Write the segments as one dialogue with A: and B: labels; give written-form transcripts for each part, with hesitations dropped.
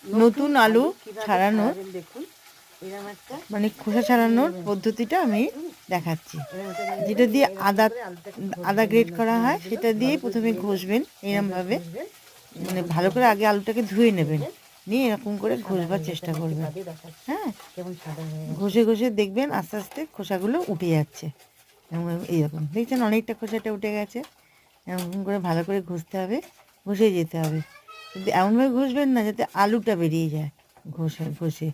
A: নতুন আলু ছাড়ানোর মানে খোসা ছাড়ানোর পদ্ধতিটা আমি দেখাচ্ছি। যেটা দিয়ে আদা আদা গ্রেট করা হয় সেটা দিয়েই প্রথমে ঘষবেন এরমভাবে, মানে ভালো করে আগে আলুটাকে ধুয়ে নেবেন, নিয়ে এরকম করে ঘষবার চেষ্টা করবেন। হ্যাঁ, ঘষে ঘষে দেখবেন আস্তে আস্তে খোসাগুলো উঠে যাচ্ছে। এইরকম দেখছেন অনেকটা খোসাটা উঠে গেছে। এরকম করে ভালো করে ঘষতে হবে, ঘষে যেতে হবে, কিন্তু এমনভাবে ঘষবেন না যাতে আলুটা বেরিয়ে যায়। ঘষে ঘষে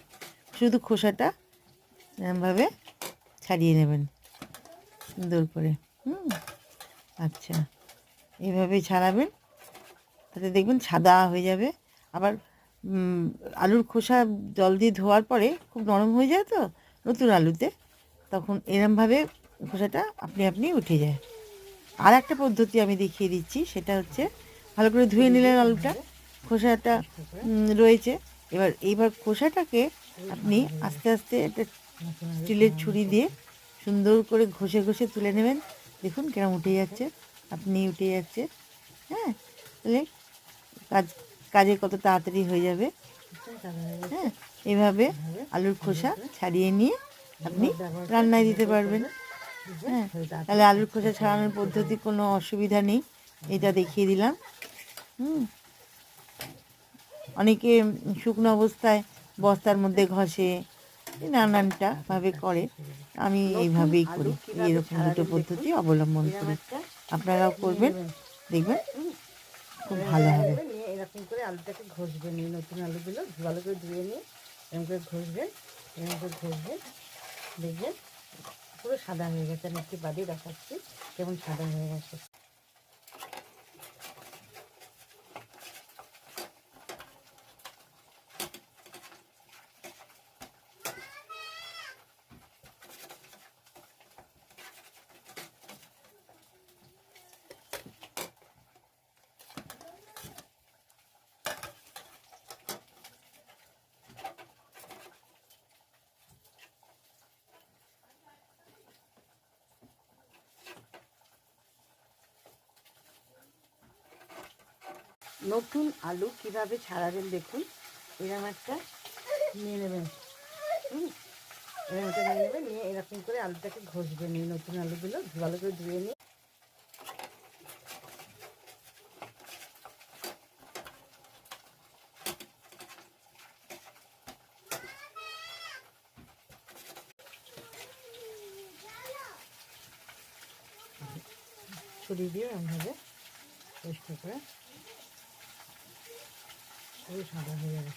A: শুধু খোসাটা এরমভাবে ছাড়িয়ে নেবেন সুন্দর করে। আচ্ছা, এইভাবেই ছাড়াবেন, তাতে দেখবেন সাদা হয়ে যাবে। আবার আলুর খোসা জল দিয়ে ধোয়ার পরে খুব নরম হয়ে যায় তো নতুন আলুতে, তখন এরমভাবে খোসাটা আপনি আপনি উঠে যায়। আর একটা পদ্ধতি আমি দেখিয়ে দিচ্ছি, সেটা হচ্ছে ভালো করে ধুয়ে নিলেন আলুটা, খোসাটা রয়েছে, এইবার খোসাটাকে আপনি আস্তে আস্তে একটা স্টিলের ছুরি দিয়ে সুন্দর করে ঘষে ঘষে তুলে নেবেন। দেখুন কেরম উঠে যাচ্ছে, আপনি উঠে যাচ্ছে। হ্যাঁ, তাহলে কাজে কত তাড়াতাড়ি হয়ে যাবে। হ্যাঁ, এভাবে আলুর খোসা ছাড়িয়ে নিয়ে আপনি রান্নায় দিতে পারবেন। হ্যাঁ, তাহলে আলুর খোসা ছাড়ানোর পদ্ধতি কোনো অসুবিধা নেই, এটা দেখিয়ে দিলাম। অনেকে শুকনো অবস্থায় বস্তার মধ্যে ঘষে, নানানটা ভাবে করে, আমি এইভাবেই করি, এরকম দুটো পদ্ধতি অবলম্বন করি। আপনারাও করবেন, দেখবেন খুব ভালো হবে।
B: এরকম করে আলুটাকে ঘষবেন, এই নতুন আলুগুলো ভালো করে ধুয়ে নিয়ে এরকম করে ঘষবেন, এরকম করে ঘষবেন, দেখবেন পুরো সাদা হয়ে গেছে। আমি একটু বাদে দেখাচ্ছি কেমন সাদা হয়ে গেছে। নতুন আলু কিভাবে ছাড়াবেন দেখুন, এরকম একটা নিয়ে নেবেন। এরকম একটা নিয়ে নেবেন, নিয়ে এরকম করে আলুটাকে ঘষবেন, এই নতুন আলুগুলো ভালো করে ধুয়ে নিয়ে ছড়িয়ে দিয়ে এরকমভাবে পরিষ্কার করে পুরো সাদা হয়ে যাবে।